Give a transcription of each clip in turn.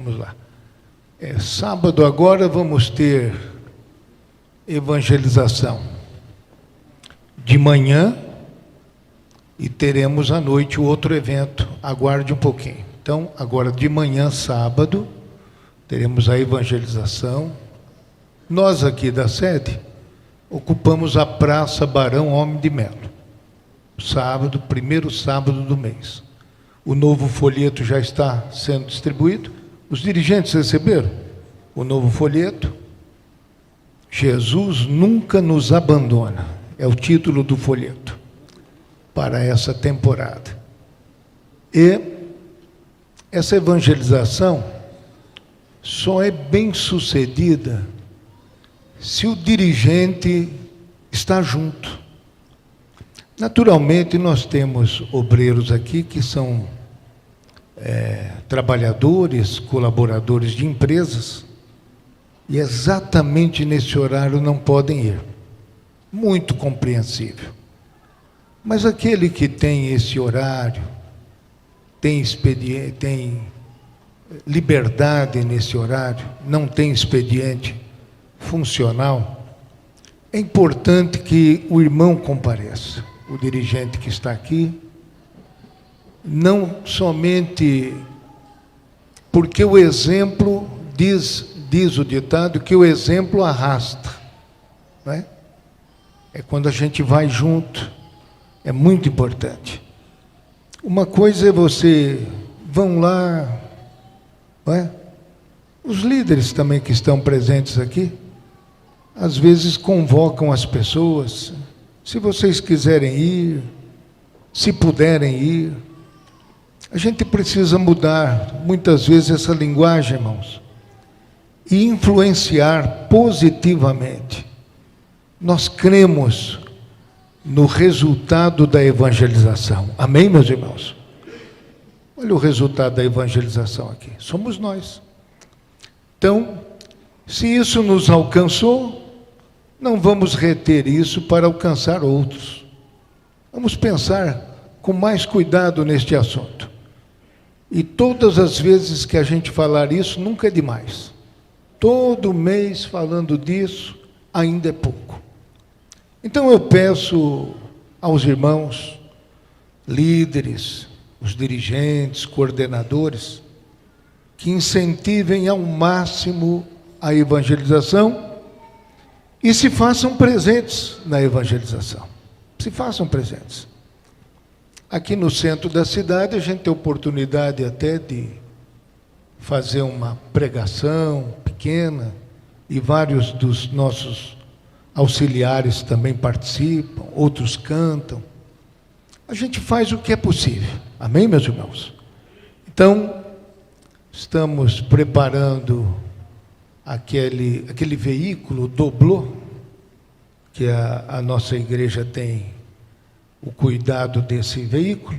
Vamos lá. Sábado agora vamos ter evangelização de manhã e teremos à noite o outro evento. Aguarde um pouquinho. Então, agora de manhã, sábado, teremos a evangelização. Nós aqui da sede ocupamos a Praça Barão Homem de Melo. Sábado, primeiro sábado do mês. O novo folheto já está sendo distribuído. Os dirigentes receberam o novo folheto. Jesus nunca nos abandona. É o título do folheto para essa temporada. E essa evangelização só é bem sucedida se o dirigente está junto. Naturalmente, nós temos obreiros aqui que são trabalhadores, colaboradores de empresas, e exatamente nesse horário não podem ir. Muito compreensível. Mas aquele que tem esse horário, tem expediente, tem liberdade nesse horário, não tem expediente funcional, é importante que o irmão compareça, o dirigente que está aqui, não somente porque o exemplo, diz o ditado, que o exemplo arrasta, não é? É quando a gente vai junto, é muito importante. Uma coisa é você, vão lá, não é? Os líderes também que estão presentes aqui, às vezes convocam as pessoas, se vocês quiserem ir, se puderem ir. A gente precisa mudar, muitas vezes, essa linguagem, irmãos, e influenciar positivamente. Nós cremos no resultado da evangelização. Amém, meus irmãos? Olha o resultado da evangelização aqui. Somos nós. Então, se isso nos alcançou, não vamos reter isso para alcançar outros. Vamos pensar com mais cuidado neste assunto. E todas as vezes que a gente falar isso, nunca é demais. Todo mês falando disso, ainda é pouco. Então eu peço aos irmãos, líderes, os dirigentes, coordenadores, que incentivem ao máximo a evangelização e se façam presentes na evangelização. Se façam presentes. Aqui no centro da cidade, a gente tem oportunidade até de fazer uma pregação pequena, e vários dos nossos auxiliares também participam, outros cantam. A gente faz o que é possível. Amém, meus irmãos? Então, estamos preparando aquele veículo doblô, que a nossa igreja tem o cuidado desse veículo,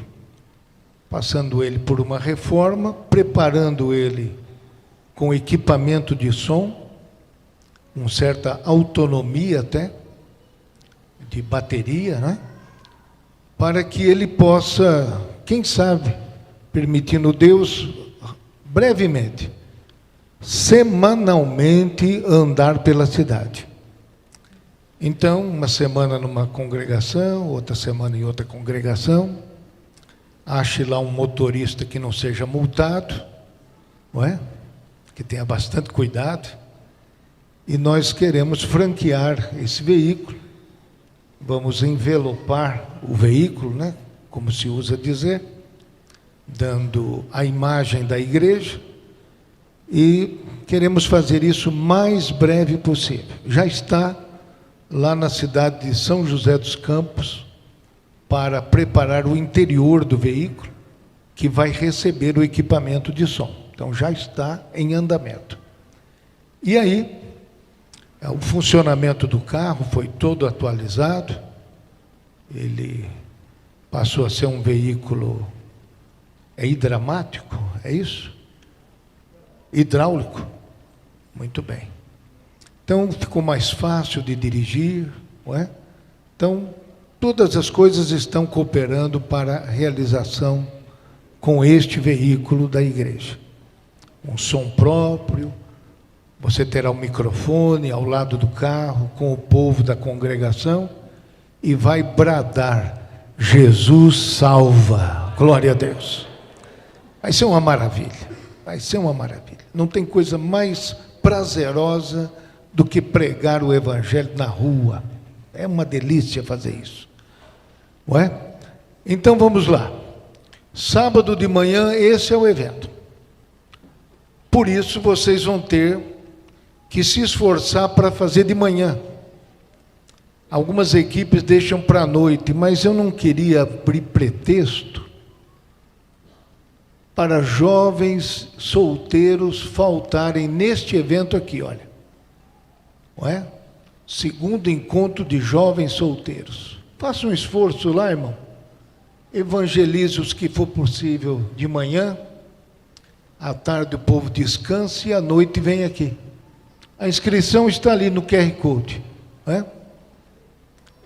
passando ele por uma reforma, preparando ele com equipamento de som, com certa autonomia até, de bateria, né? Para que ele possa, quem sabe, permitindo Deus, brevemente, semanalmente andar pela cidade. Então, uma semana numa congregação, outra semana em outra congregação, ache lá um motorista que não seja multado, não é? Que tenha bastante cuidado, e nós queremos franquear esse veículo, vamos envelopar o veículo, né? Como se usa dizer, dando a imagem da igreja, e queremos fazer isso o mais breve possível. Já está lá na cidade de São José dos Campos, para preparar o interior do veículo, que vai receber o equipamento de som. Então, já está em andamento. E aí, o funcionamento do carro foi todo atualizado, ele passou a ser um veículo hidramático, é isso? Hidráulico. Muito bem. Então, ficou mais fácil de dirigir, não é? Então, todas as coisas estão cooperando para a realização com este veículo da igreja. um som próprio, você terá um microfone ao lado do carro, com o povo da congregação, e vai bradar: Jesus salva, glória a Deus. Vai ser uma maravilha, vai ser uma maravilha. Não tem coisa mais prazerosa do que pregar o evangelho na rua. É uma delícia fazer isso, não é? Então vamos lá. Sábado de manhã, esse é o evento. Por isso vocês vão ter que se esforçar para fazer de manhã. Algumas equipes deixam para a noite, mas eu não queria abrir pretexto para jovens solteiros faltarem neste evento aqui, olha. Não é? Segundo encontro de jovens solteiros. Faça um esforço lá, irmão. Evangelize os que for possível de manhã. À tarde o povo descansa e à noite vem aqui. A inscrição está ali no QR Code. Não é?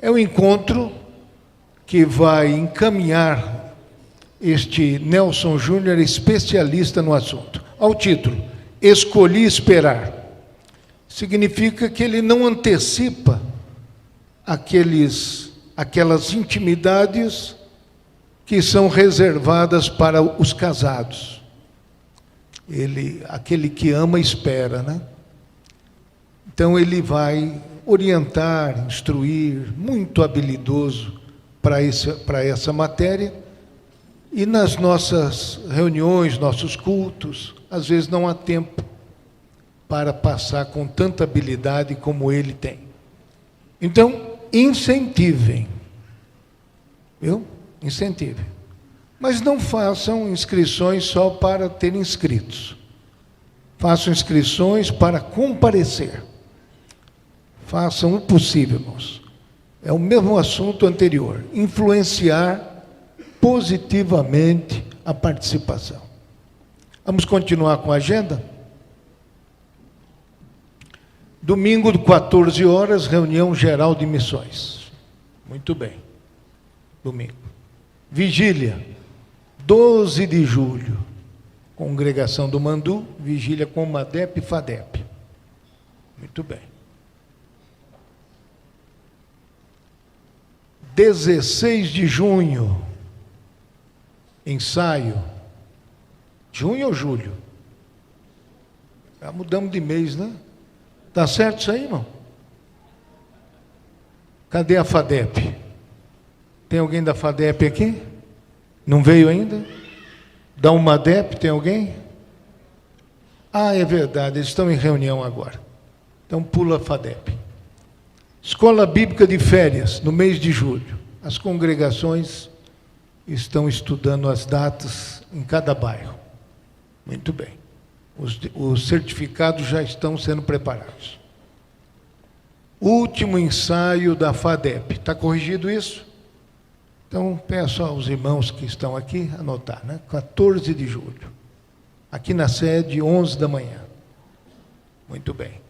É um encontro que vai encaminhar este Nelson Júnior, especialista no assunto. Ao título: Escolhi Esperar. Significa que ele não antecipa aquelas intimidades que são reservadas para os casados. Aquele que ama, espera, né? Então ele vai orientar, instruir, muito habilidoso para essa matéria. E nas nossas reuniões, nossos cultos, às vezes não há tempo para passar com tanta habilidade como ele tem. Então, incentivem, viu? Incentivem. Mas não façam inscrições só para ter inscritos. Façam inscrições para comparecer. Façam o possível, irmãos. É o mesmo assunto anterior. Influenciar positivamente a participação. Vamos continuar com a agenda? Domingo, 14 horas, reunião geral de missões. Muito bem. Domingo. Vigília, 12 de julho. Congregação do Mandu, vigília com Madep e Fadep. Muito bem. 16 de junho, ensaio. Junho ou julho? Já mudamos de mês, né? Tá certo isso aí, irmão? Cadê a Fadep? Tem alguém da Fadep aqui? Não veio ainda? Da Umadep, tem alguém? Ah, é verdade, eles estão em reunião agora. Então pula a Fadep. Escola Bíblica de Férias, no mês de julho. As congregações estão estudando as datas em cada bairro. Muito bem. Os certificados já estão sendo preparados. Último ensaio da Fadep. Está corrigido isso? Então, peço aos irmãos que estão aqui anotar, né? 14 de julho. Aqui na sede, 11 da manhã. Muito bem.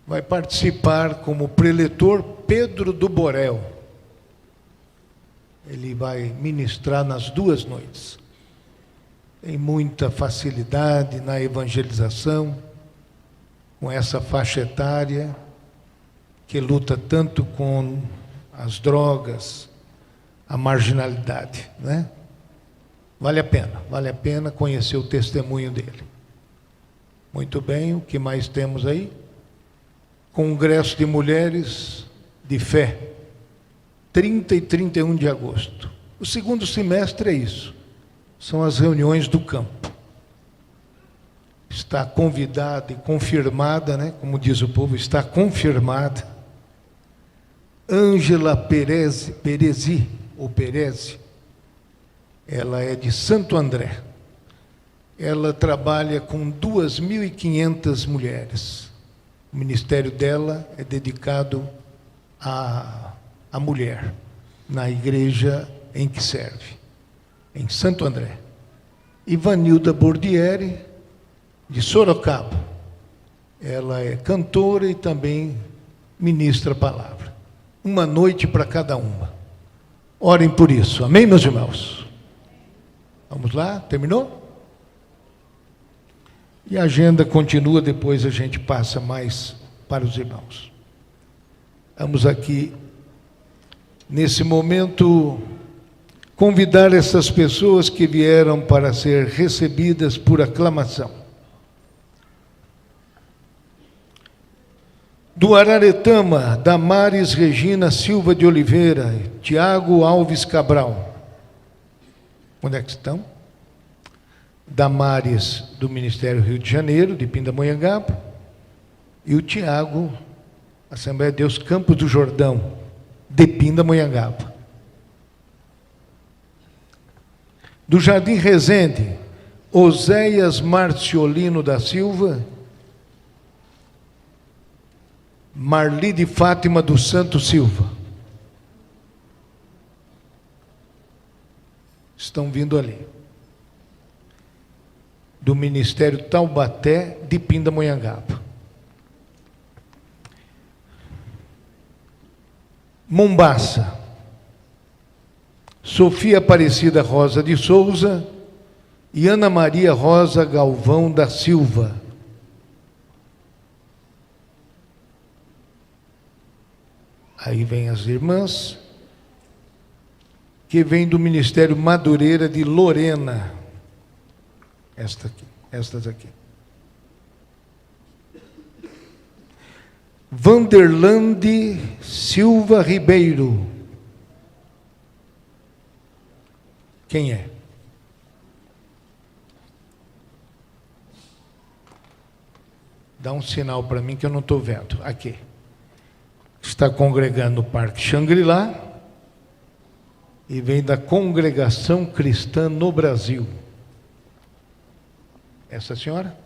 Vai participar como preletor Pedro do Borel. Ele vai ministrar nas 2 noites. Tem muita facilidade na evangelização, com essa faixa etária, que luta tanto com as drogas, a marginalidade, né? Vale a pena conhecer o testemunho dele. Muito bem, o que mais temos aí? Congresso de Mulheres de Fé, 30 e 31 de agosto. O segundo semestre é isso, são as reuniões do campo. Está convidada e confirmada, né? Como diz o povo, está confirmada, Ângela Perezi, ela é de Santo André. Ela trabalha com 2.500 mulheres. O ministério dela é dedicado à mulher, na igreja em que serve, em Santo André. Ivanilda Bordieri, de Sorocaba. Ela é cantora e também ministra a palavra. Uma noite para cada uma. Orem por isso. Amém, meus irmãos? Vamos lá? Terminou? E a agenda continua, depois a gente passa mais para os irmãos. Vamos aqui, nesse momento, convidar essas pessoas que vieram para ser recebidas por aclamação. Do Araretama, Damares Regina Silva de Oliveira, Tiago Alves Cabral. Onde é que estão? Damares, do Ministério Rio de Janeiro, de Pindamonhangaba, e o Tiago, Assembleia de Deus Campos do Jordão, de Pindamonhangaba. Do Jardim Resende, Oséias Marciolino da Silva, Marli de Fátima dos Santos Silva. Estão vindo ali. Do Ministério Taubaté de Pindamonhangaba. Mombaça, Sofia Aparecida Rosa de Souza e Ana Maria Rosa Galvão da Silva. Aí vem as irmãs, que vem do Ministério Madureira de Lorena. Estas aqui. Vanderlande Silva Ribeiro. Quem é? Dá um sinal para mim que eu não estou vendo. Aqui. Está congregando no Parque Xangri-Lá e vem da Congregação Cristã no Brasil. Essa senhora?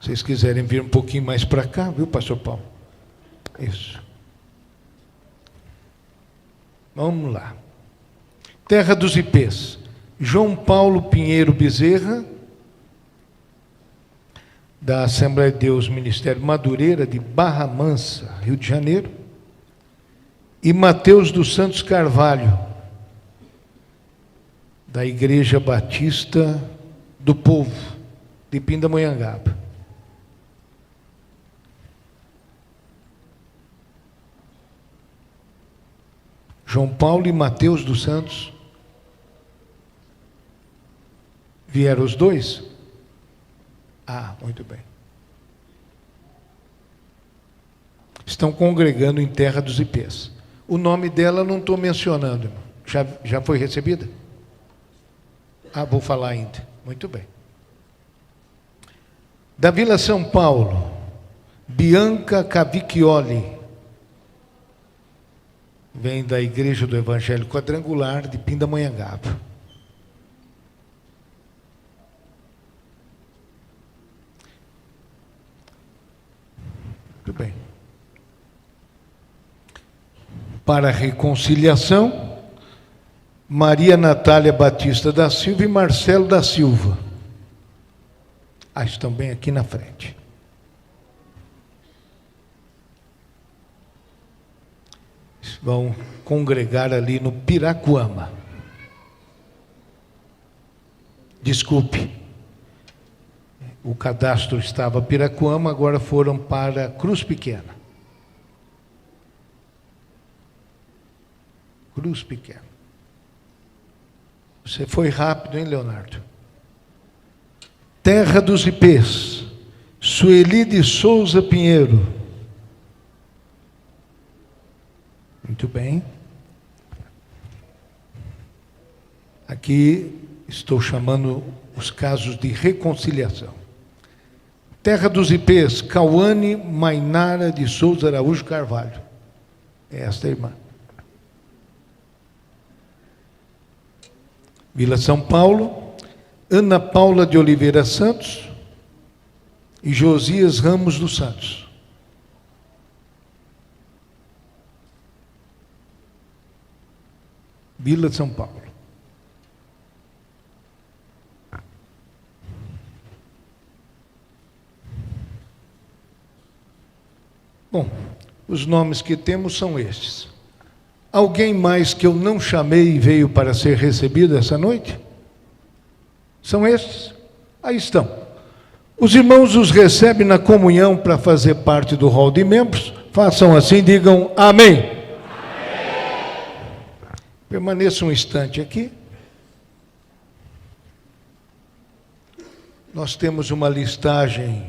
Se vocês quiserem vir um pouquinho mais para cá, viu, pastor Paulo? Isso. Vamos lá. Terra dos Ipês. João Paulo Pinheiro Bezerra, da Assembleia de Deus Ministério Madureira, de Barra Mansa, Rio de Janeiro. E Mateus dos Santos Carvalho, da Igreja Batista do Povo, de Pindamonhangaba. João Paulo e Mateus dos Santos. Vieram os dois? Ah, muito bem. Estão congregando em Terra dos Ipês. O nome dela não estou mencionando, irmão. Já foi recebida? Ah, vou falar ainda. Muito bem. Da Vila São Paulo, Bianca Cavicchioli. Vem da Igreja do Evangelho Quadrangular de Pindamonhangaba. Muito bem. Para a reconciliação, Maria Natália Batista da Silva e Marcelo da Silva. Ah, estão bem aqui na frente. Vão congregar ali no Piracuama. Desculpe, o cadastro estava Piracuama, agora foram para Cruz Pequena. Cruz Pequena. Você foi rápido, hein, Leonardo? Terra dos Ipês, Sueli de Souza Pinheiro. Muito bem. Aqui estou chamando os casos de reconciliação. Terra dos Ipês, Cauane Mainara de Souza Araújo Carvalho. É esta irmã. Vila São Paulo, Ana Paula de Oliveira Santos e Josias Ramos dos Santos. Vila de São Paulo. Bom, os nomes que temos são estes. Alguém mais que eu não chamei e veio para ser recebido essa noite? São estes? Aí estão. Os irmãos os recebem na comunhão para fazer parte do hall de membros. Façam assim, digam amém. Amém. Permaneça um instante aqui. Nós temos uma listagem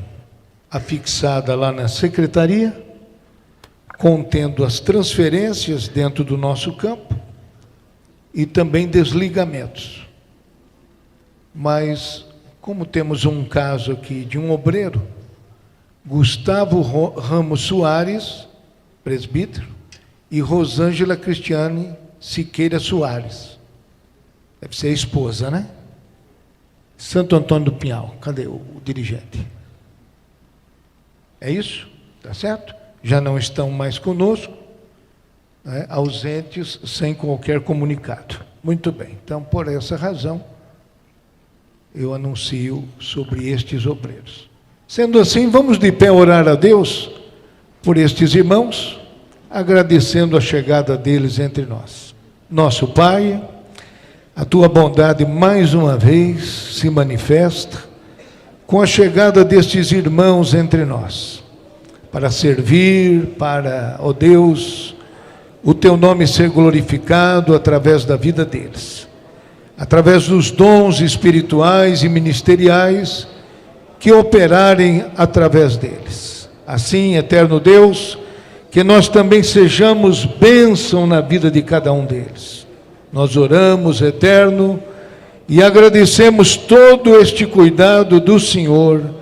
afixada lá na secretaria, contendo as transferências dentro do nosso campo e também desligamentos. Mas, como temos um caso aqui de um obreiro, Gustavo Ramos Soares, presbítero, e Rosângela Cristiane Siqueira Soares. Deve ser a esposa, né? Santo Antônio do Pinhal. Cadê o dirigente? É isso? Tá certo? Já não estão mais conosco, né? Ausentes, sem qualquer comunicado. Muito bem. Então, por essa razão, eu anuncio sobre estes obreiros. Sendo assim, vamos de pé orar a Deus por estes irmãos, agradecendo a chegada deles entre nós. Nosso Pai, a Tua bondade mais uma vez se manifesta com a chegada destes irmãos entre nós, para servir, para, ó Deus, o Teu nome ser glorificado através da vida deles, através dos dons espirituais e ministeriais que operarem através deles. Assim, eterno Deus, que nós também sejamos bênção na vida de cada um deles. Nós oramos, eterno, e agradecemos todo este cuidado do Senhor,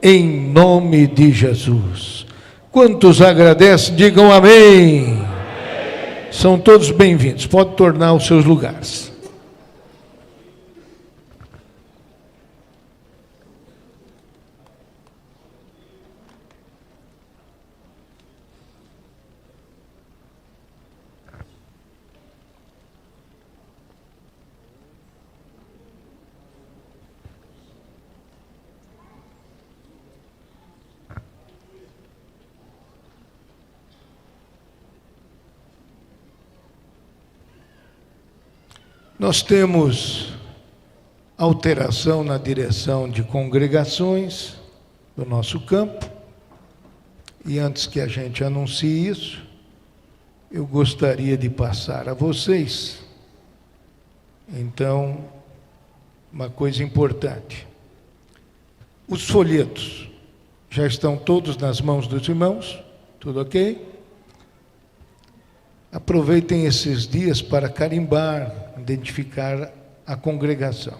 em nome de Jesus. Quantos agradecem, digam amém. Amém. São todos bem-vindos. Pode tornar os seus lugares. Nós temos alteração na direção de congregações do nosso campo, e antes que a gente anuncie isso, eu gostaria de passar a vocês, então, uma coisa importante. Os folhetos já estão todos nas mãos dos irmãos, tudo ok? Aproveitem esses dias para carimbar, identificar a congregação.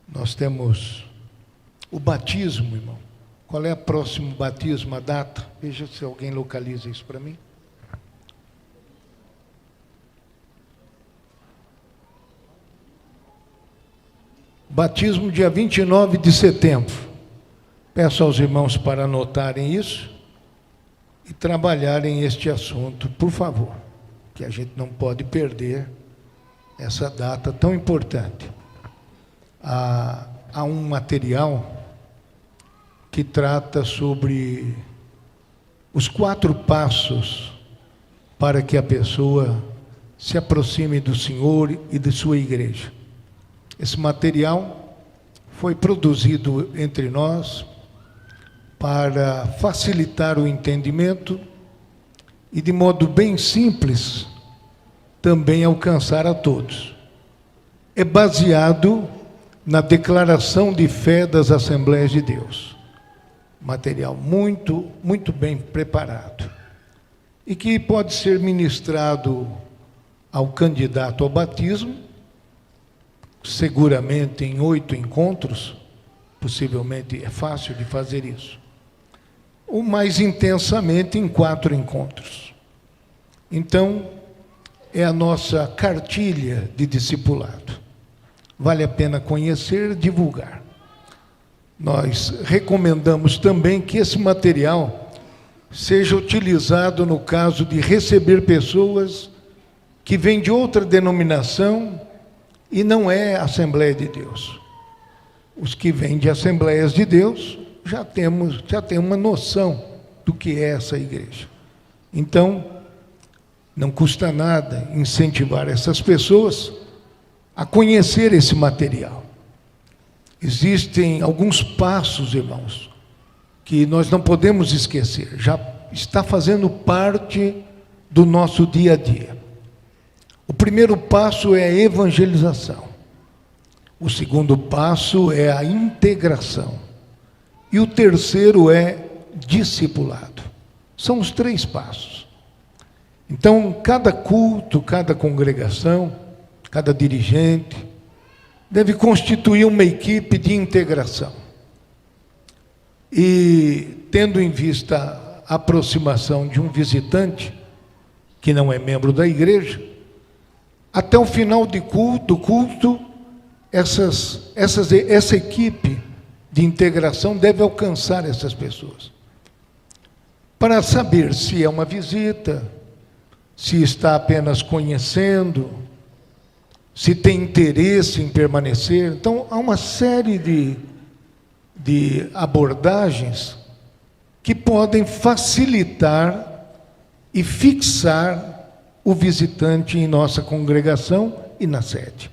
Nós temos o batismo, irmão. Qual é o próximo batismo, a data? Veja se alguém localiza isso para mim. Batismo dia 29 de setembro. Peço aos irmãos para anotarem isso e trabalharem este assunto, por favor, que a gente não pode perder essa data tão importante. Há um material que trata sobre os 4 passos para que a pessoa se aproxime do Senhor e de sua igreja. Esse material foi produzido entre nós para facilitar o entendimento e, de modo bem simples, também alcançar a todos. É baseado na declaração de fé das Assembleias de Deus. Material muito, muito bem preparado. E que pode ser ministrado ao candidato ao batismo, seguramente em 8 encontros, possivelmente é fácil de fazer isso, ou mais intensamente em 4 encontros. Então, é a nossa cartilha de discipulado. Vale a pena conhecer e divulgar. Nós recomendamos também que esse material seja utilizado no caso de receber pessoas que vêm de outra denominação e não é Assembleia de Deus. Os que vêm de Assembleias de Deus já tem uma noção do que é essa igreja. Então, não custa nada incentivar essas pessoas a conhecer esse material. existem alguns passos, irmãos, que nós não podemos esquecer, já está fazendo parte do nosso dia a dia. O primeiro passo é a evangelização. O segundo passo é a integração. E o terceiro é discipulado. São os 3 passos. Então, cada culto, cada congregação, cada dirigente deve constituir uma equipe de integração. E, tendo em vista a aproximação de um visitante, que não é membro da igreja, até o final do culto, essa equipe de integração deve alcançar essas pessoas, para saber se é uma visita, se está apenas conhecendo, se tem interesse em permanecer. Então, há uma série de abordagens que podem facilitar e fixar o visitante em nossa congregação e na sede.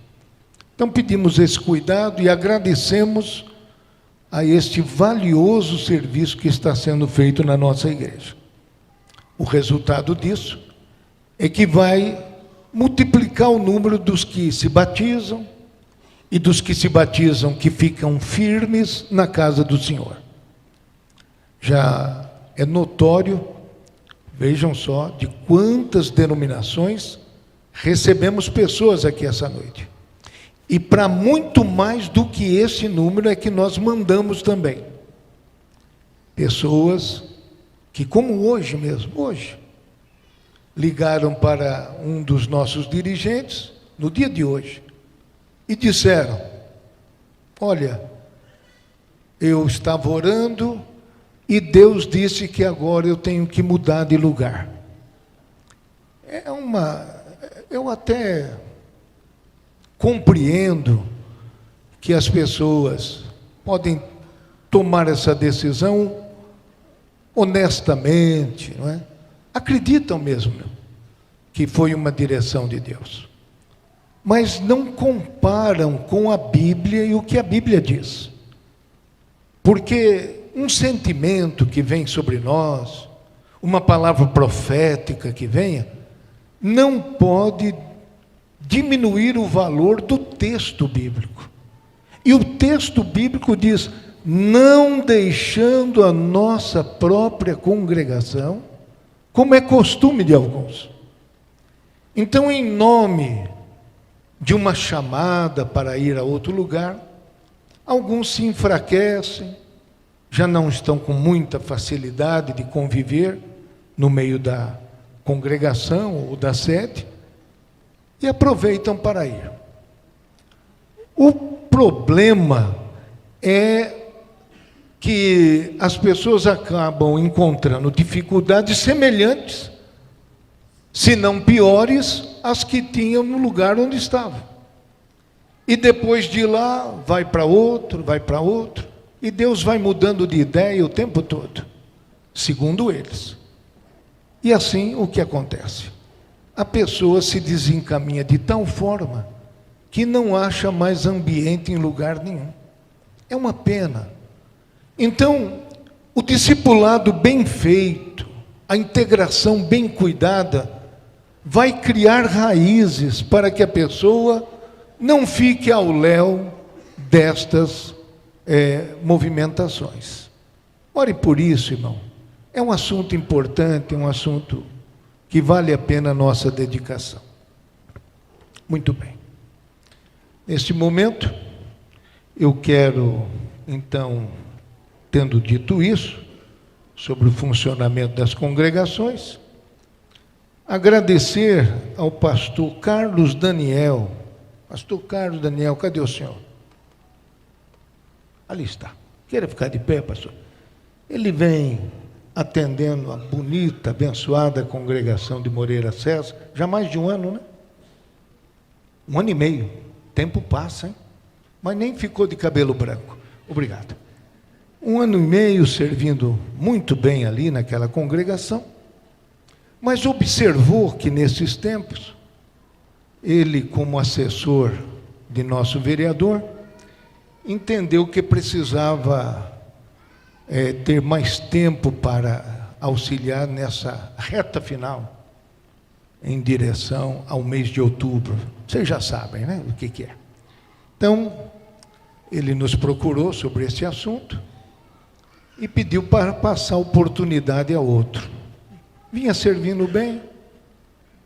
Então, pedimos esse cuidado e agradecemos a este valioso serviço que está sendo feito na nossa igreja. O resultado disso é que vai multiplicar o número dos que se batizam e dos que se batizam que ficam firmes na casa do Senhor. Já é notório, vejam só, de quantas denominações recebemos pessoas aqui essa noite. E para muito mais do que esse número é que nós mandamos também. Pessoas que, como hoje mesmo, ligaram para um dos nossos dirigentes, no dia de hoje, e disseram: olha, eu estava orando e Deus disse que agora eu tenho que mudar de lugar. Eu até compreendo que as pessoas podem tomar essa decisão honestamente, não é? Acreditam mesmo que foi uma direção de Deus, mas não comparam com a Bíblia e o que a Bíblia diz, porque um sentimento que vem sobre nós, uma palavra profética que venha, não pode diminuir o valor do texto bíblico. E o texto bíblico diz: não deixando a nossa própria congregação, como é costume de alguns. Então, em nome de uma chamada para ir a outro lugar, alguns se enfraquecem, já não estão com muita facilidade de conviver no meio da congregação ou da sede, e aproveitam para ir. O problema é que as pessoas acabam encontrando dificuldades semelhantes, se não piores, às que tinham no lugar onde estavam. E depois de lá, vai para outro, e Deus vai mudando de ideia o tempo todo, segundo eles. E assim o que acontece? A pessoa se desencaminha de tal forma que não acha mais ambiente em lugar nenhum. É uma pena. Então, o discipulado bem feito, a integração bem cuidada, vai criar raízes para que a pessoa não fique ao léu destas movimentações. Ore por isso, irmão. É um assunto importante, é um assunto que vale a pena a nossa dedicação. Muito bem. Neste momento, eu quero, então, tendo dito isso, sobre o funcionamento das congregações, agradecer ao pastor Carlos Daniel. Pastor Carlos Daniel, cadê o senhor? Ali está. Queira ficar de pé, pastor? Ele vem atendendo a bonita, abençoada congregação de Moreira César, já mais de um ano, né? 1 ano e meio. Tempo passa, hein? Mas nem ficou de cabelo branco. Obrigado. 1 ano e meio servindo muito bem ali naquela congregação, mas observou que nesses tempos, ele, como assessor de nosso vereador, entendeu que precisava ter mais tempo para auxiliar nessa reta final em direção ao mês de outubro. Vocês já sabem, né, o que é. Então, ele nos procurou sobre esse assunto e pediu para passar oportunidade a outro. Vinha servindo bem,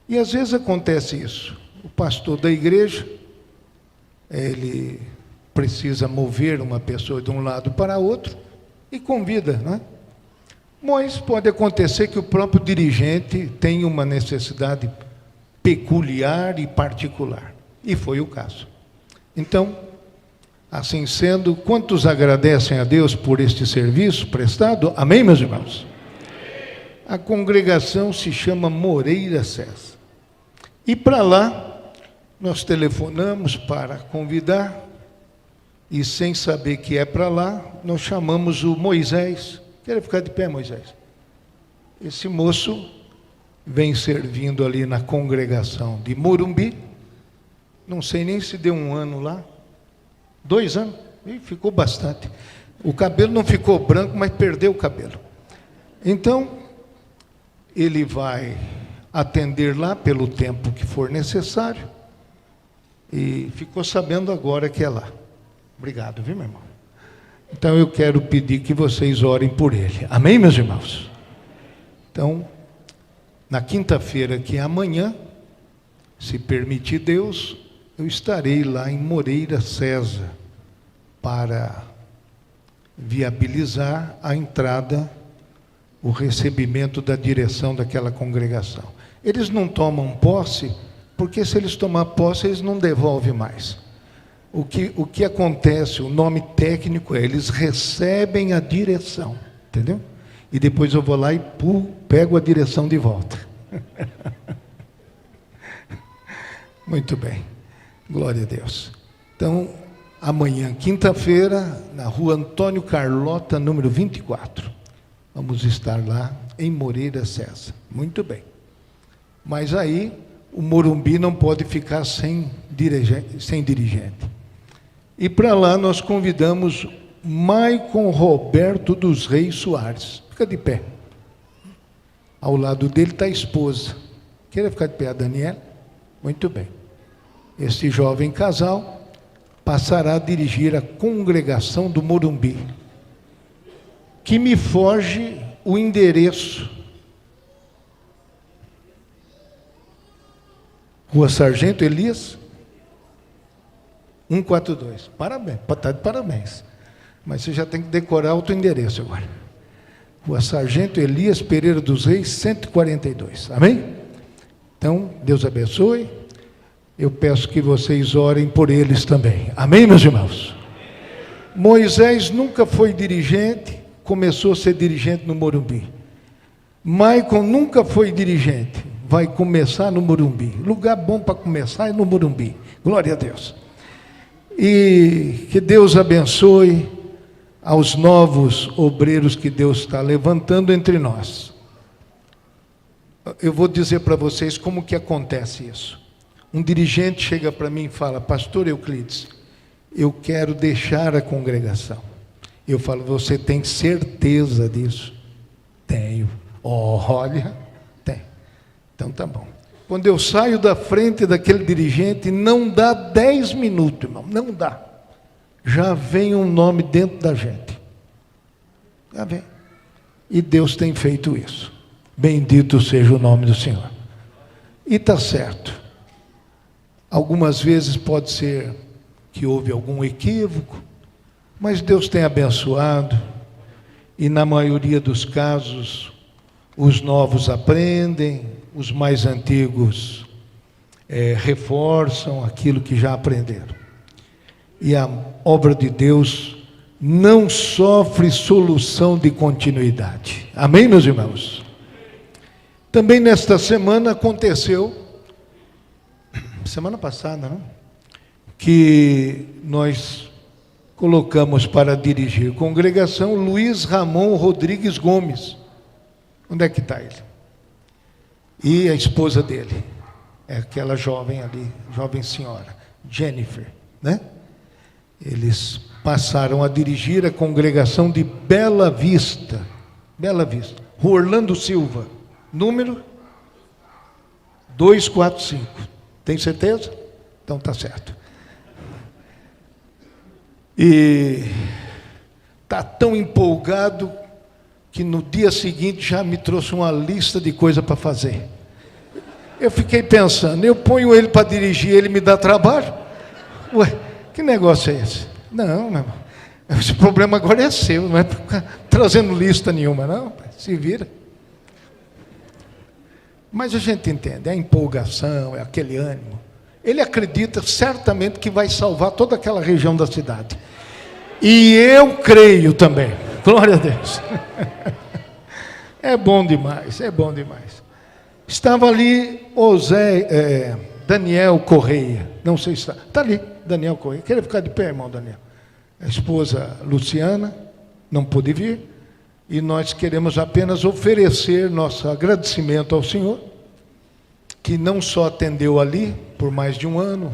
e às vezes acontece isso. O pastor da igreja, ele precisa mover uma pessoa de um lado para outro e convida, não é? Mas pode acontecer que o próprio dirigente tenha uma necessidade peculiar e particular. E foi o caso. Então, assim sendo, quantos agradecem a Deus por este serviço prestado? Amém, meus irmãos? A congregação se chama Moreira César. E para lá, nós telefonamos para convidar, e sem saber que é para lá, nós chamamos o Moisés. Quer ficar de pé, Moisés? Esse moço vem servindo ali na congregação de Morumbi, não sei nem se deu 1 ano lá, 2 anos, e ficou bastante. O cabelo não ficou branco, mas perdeu o cabelo. Então, ele vai atender lá pelo tempo que for necessário, e ficou sabendo agora que é lá. Obrigado, viu, meu irmão? Então, eu quero pedir que vocês orem por ele. Amém, meus irmãos? Então, na quinta-feira, que é amanhã, se permitir Deus, eu estarei lá em Moreira César para viabilizar a entrada, o recebimento da direção daquela congregação. Eles não tomam posse, porque se eles tomar posse, eles não devolvem mais. O que acontece, o nome técnico é, eles recebem a direção, entendeu? E depois eu vou lá e pego a direção de volta. Muito bem, glória a Deus. Então, amanhã, quinta-feira, na rua Antônio Carlota, número 24. Vamos estar lá em Moreira César. Muito bem. Mas aí, o Morumbi não pode ficar sem dirigente. E para lá nós convidamos Maicon Roberto dos Reis Soares. Fica de pé. Ao lado dele está a esposa. Quer ficar de pé, a Daniela? Muito bem. Este jovem casal passará a dirigir a congregação do Morumbi, que me foge o endereço. Rua Sargento Elias, 142. Parabéns, está de parabéns. Mas você já tem que decorar outro endereço agora. Rua Sargento Elias Pereira dos Reis, 142. Amém? Então, Deus abençoe. Eu peço que vocês orem por eles também. Amém, meus irmãos? Moisés nunca foi dirigente, começou a ser dirigente no Morumbi. Maicon nunca foi dirigente, vai começar no Morumbi. Lugar bom para começar é no Morumbi. Glória a Deus. E que Deus abençoe aos novos obreiros que Deus está levantando entre nós. Eu vou dizer para vocês como que acontece isso. Um dirigente chega para mim e fala: pastor Euclides, eu quero deixar a congregação. Eu falo: você tem certeza disso? Tenho. Olha, tem. Então tá bom. Quando eu saio da frente daquele dirigente, não dá 10 minutos, irmão, não dá. Já vem um nome dentro da gente. Já vem. E Deus tem feito isso. Bendito seja o nome do Senhor. E está certo. Algumas vezes pode ser que houve algum equívoco, mas Deus tem abençoado, e na maioria dos casos, os novos aprendem, os mais antigos reforçam aquilo que já aprenderam. E a obra de Deus não sofre solução de continuidade. Amém, meus irmãos? Também nesta semana aconteceu, semana passada, não? Que nós colocamos para dirigir congregação Luiz Ramon Rodrigues Gomes. Onde é que está ele? E a esposa dele, é aquela jovem ali, jovem senhora, Jennifer, né? Eles passaram a dirigir a congregação de Bela Vista, Rua Orlando Silva, número 245. Tem certeza? Então tá certo. E está tão empolgado que no dia seguinte já me trouxe uma lista de coisas para fazer. Eu fiquei pensando, eu ponho ele para dirigir, ele me dá trabalho? Ué, que negócio é esse? Não, meu irmão, esse problema agora é seu, não é para ficar trazendo lista nenhuma, não, se vira. Mas a gente entende, é a empolgação, é aquele ânimo. Ele acredita certamente que vai salvar toda aquela região da cidade. E eu creio também. Glória a Deus. É bom demais, é bom demais. Estava ali Daniel Correia. Não sei se está. Está ali, Daniel Correia. Queria ficar de pé, irmão Daniel. A esposa Luciana não pôde vir. E nós queremos apenas oferecer nosso agradecimento ao Senhor, que não só atendeu ali por mais de um ano,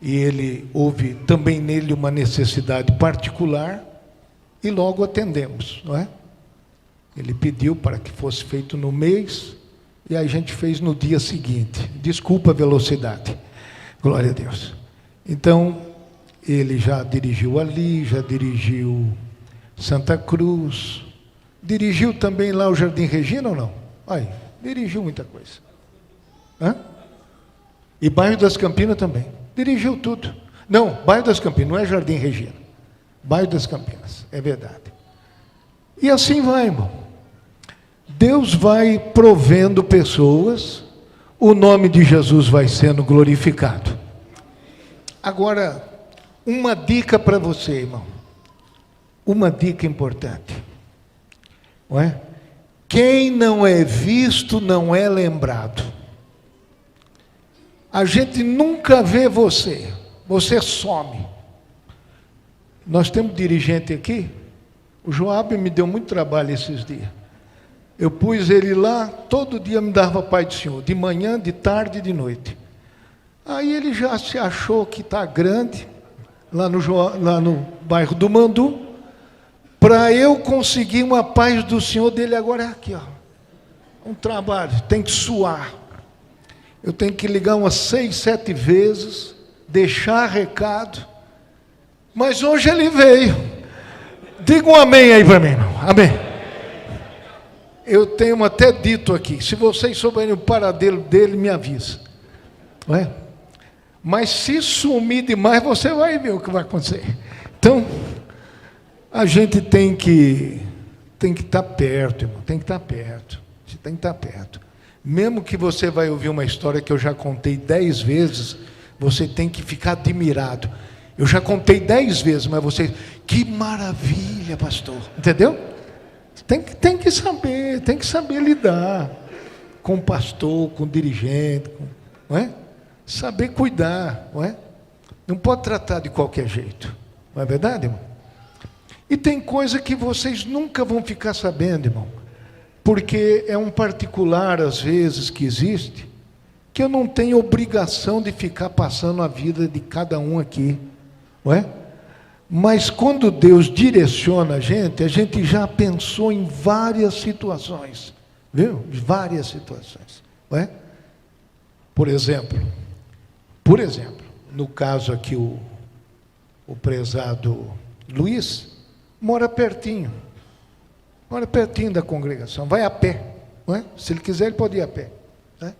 e houve também nele uma necessidade particular, e logo atendemos, não é? Ele pediu para que fosse feito no mês, e a gente fez no dia seguinte. Desculpa a velocidade. Glória a Deus. Então, ele já dirigiu ali, já dirigiu Santa Cruz, dirigiu também lá o Jardim Regina ou não? Aí, dirigiu muita coisa. Hã? E Bairro das Campinas também. Dirigiu tudo. Não, Bairro das Campinas, não é Jardim Regina. Bairro das Campinas, é verdade. E assim vai, irmão. Deus vai provendo pessoas, o nome de Jesus vai sendo glorificado. Agora, uma dica para você, irmão. Uma dica importante. Não é? Quem não é visto não é lembrado. A gente nunca vê você, você some. Nós temos dirigente aqui, o Joab me deu muito trabalho esses dias. Eu pus ele lá, todo dia me dava paz do Senhor, de manhã, de tarde e de noite. Aí ele já se achou que está grande, lá no bairro do Mandu, para eu conseguir uma paz do Senhor dele agora é aqui, ó. Um trabalho, tem que suar. Eu tenho que ligar umas 6, 7 vezes, deixar recado. Mas hoje ele veio. Diga um amém aí para mim, irmão. Amém. Eu tenho até dito aqui, se vocês souberem o paradeiro dele, me avisa. Não é? Mas se sumir demais, você vai ver o que vai acontecer. Então, a gente tem que estar perto, irmão. Tem que estar perto. Você tem que estar perto. Mesmo que você vai ouvir uma história que eu já contei 10 vezes, você tem que ficar admirado. Eu já contei 10 vezes, mas você... Que maravilha, pastor. Entendeu? Tem que saber lidar com o pastor, com o dirigente, não é? Saber cuidar, não é? Não pode tratar de qualquer jeito. Não é verdade, irmão? E tem coisa que vocês nunca vão ficar sabendo, irmão. Porque é um particular, às vezes, que existe, que eu não tenho obrigação de ficar passando a vida de cada um aqui, não é? Mas quando Deus direciona a gente já pensou em várias situações, viu? Várias situações, não é? Por exemplo, no caso aqui, o prezado Luiz mora pertinho da congregação, vai a pé, não é? Se ele quiser, ele pode ir a pé, né?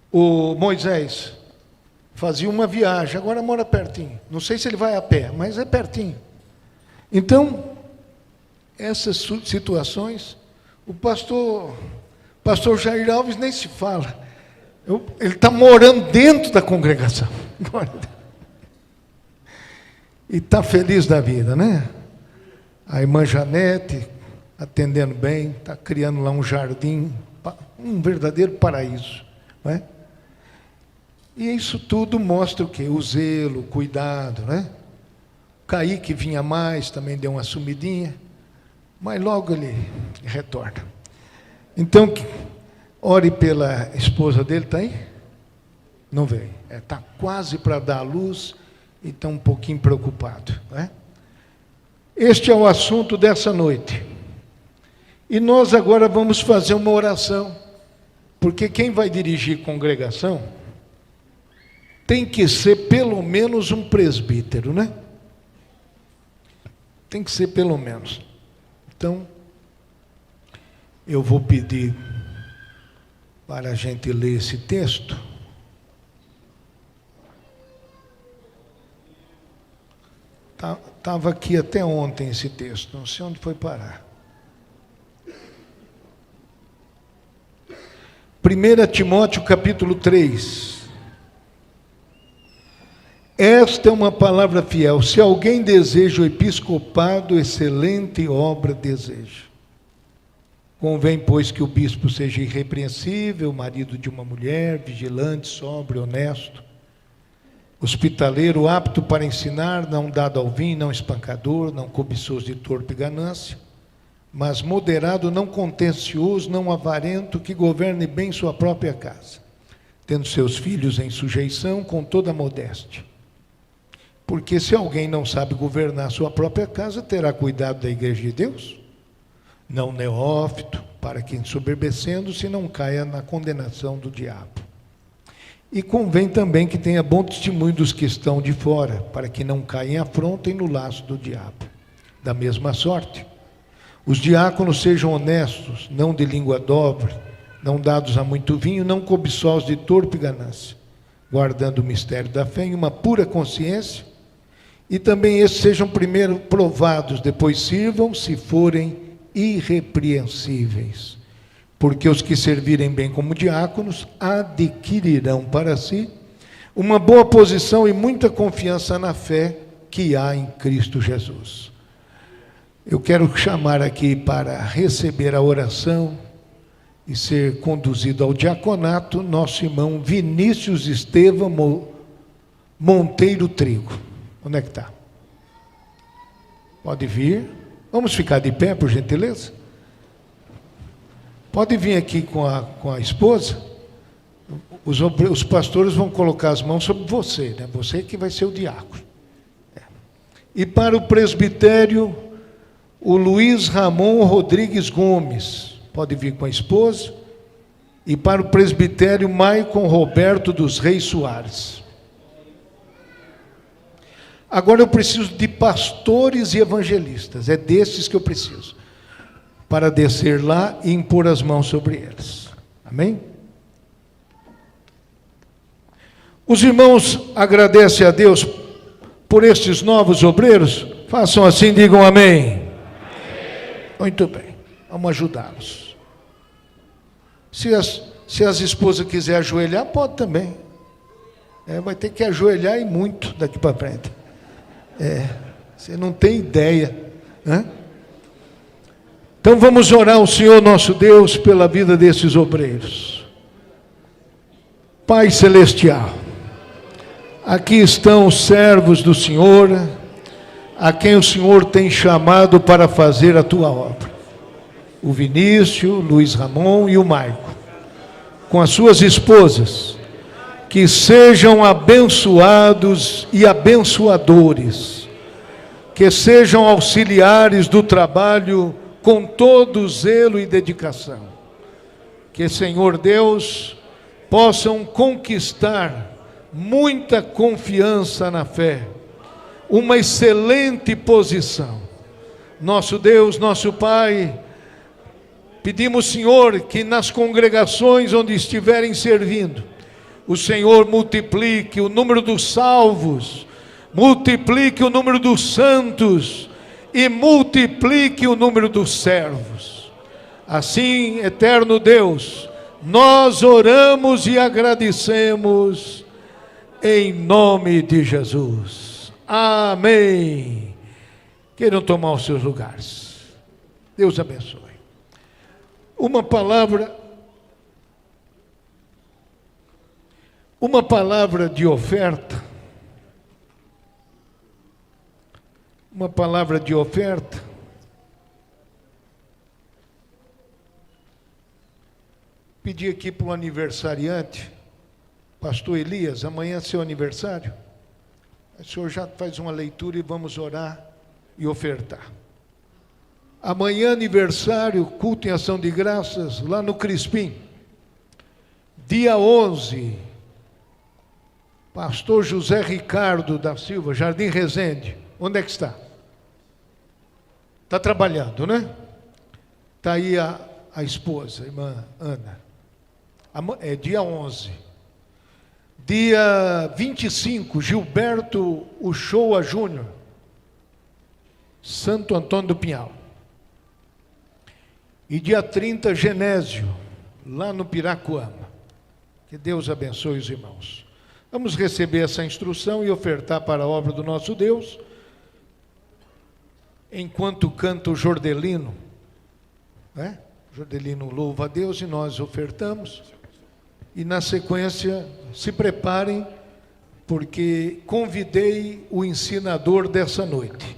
O Moisés fazia uma viagem, agora mora pertinho. Não sei se ele vai a pé, mas é pertinho. Então, essas situações, o pastor Jair Alves nem se fala. Ele está morando dentro da congregação. E está feliz da vida, né? A irmã Janete, atendendo bem, está criando lá um jardim, um verdadeiro paraíso, não é? E isso tudo mostra o quê? O zelo, o cuidado, né? O Kaique vinha mais, também deu uma sumidinha, mas logo ele retorna. Então, ore pela esposa dele, está aí? Não veio. Está quase para dar à luz, e estão um pouquinho preocupados, né? Este é o assunto dessa noite. E nós agora vamos fazer uma oração, porque quem vai dirigir congregação tem que ser pelo menos um presbítero, né? Tem que ser pelo menos. Então, eu vou pedir para a gente ler esse texto. Estava aqui até ontem esse texto, não sei onde foi parar. 1 Timóteo capítulo 3. Esta é uma palavra fiel. Se alguém deseja o episcopado, excelente obra deseja. Convém, pois, que o bispo seja irrepreensível, marido de uma mulher, vigilante, sóbrio, honesto, hospitaleiro, apto para ensinar, não dado ao vinho, não espancador, não cobiçoso de torpe ganância, mas moderado, não contencioso, não avarento, que governe bem sua própria casa, tendo seus filhos em sujeição com toda modéstia. Porque se alguém não sabe governar sua própria casa, terá cuidado da igreja de Deus? Não neófito, para que, ensoberbecendo-se, não caia na condenação do diabo. E convém também que tenha bom testemunho dos que estão de fora, para que não caia em afronta e no laço do diabo. Da mesma sorte, os diáconos sejam honestos, não de língua dobre, não dados a muito vinho, não cobiçosos de torpe ganância, guardando o mistério da fé em uma pura consciência, e também esses sejam primeiro provados, depois sirvam, se forem irrepreensíveis. Porque os que servirem bem como diáconos adquirirão para si uma boa posição e muita confiança na fé que há em Cristo Jesus. Eu quero chamar aqui para receber a oração e ser conduzido ao diaconato nosso irmão Vinícius Estevão Monteiro Trigo. Onde é que está? Pode vir. Vamos ficar de pé, por gentileza? Pode vir aqui com a esposa. Os pastores vão colocar as mãos sobre você, né? Você que vai ser o diácono. E para o presbitério, o Luiz Ramon Rodrigues Gomes. Pode vir com a esposa. E para o presbitério, Maicon Roberto dos Reis Soares. Agora eu preciso de pastores e evangelistas. É desses que eu preciso, para descer lá e impor as mãos sobre eles. Amém? Os irmãos agradecem a Deus por estes novos obreiros? Façam assim, digam amém. Amém. Muito bem, vamos ajudá-los. Se as esposas quiserem ajoelhar, pode também. Vai ter que ajoelhar e muito daqui para frente. Você não tem ideia, né? Então vamos orar ao Senhor nosso Deus pela vida desses obreiros. Pai Celestial, aqui estão os servos do Senhor, a quem o Senhor tem chamado para fazer a tua obra. O Vinícius, Luiz Ramon e o Maico, com as suas esposas, que sejam abençoados e abençoadores, que sejam auxiliares do trabalho com todo zelo e dedicação. Que, Senhor Deus, possam conquistar muita confiança na fé, uma excelente posição. Nosso Deus, nosso Pai, pedimos, Senhor, que nas congregações onde estiverem servindo, o Senhor multiplique o número dos salvos, multiplique o número dos santos e multiplique o número dos servos. Assim, eterno Deus, nós oramos e agradecemos em nome de Jesus. Amém. Queiram tomar os seus lugares. Deus abençoe. Uma palavra de oferta. Uma palavra de oferta. Pedi aqui para o aniversariante, pastor Elias, amanhã é seu aniversário. O senhor já faz uma leitura e vamos orar e ofertar. Amanhã, aniversário, culto em ação de graças, lá no Crispim. Dia 11, pastor José Ricardo da Silva, Jardim Resende. Onde é que está? Está trabalhando, né? Está aí a esposa, a irmã Ana. É dia 11. Dia 25, Gilberto Uchoa Júnior, Santo Antônio do Pinhal. E dia 30, Genésio, lá no Piracuama. Que Deus abençoe os irmãos. Vamos receber essa instrução e ofertar para a obra do nosso Deus, enquanto canta o Jordelino, né? Jordelino louva a Deus e nós ofertamos. E na sequência, se preparem, porque convidei o ensinador dessa noite.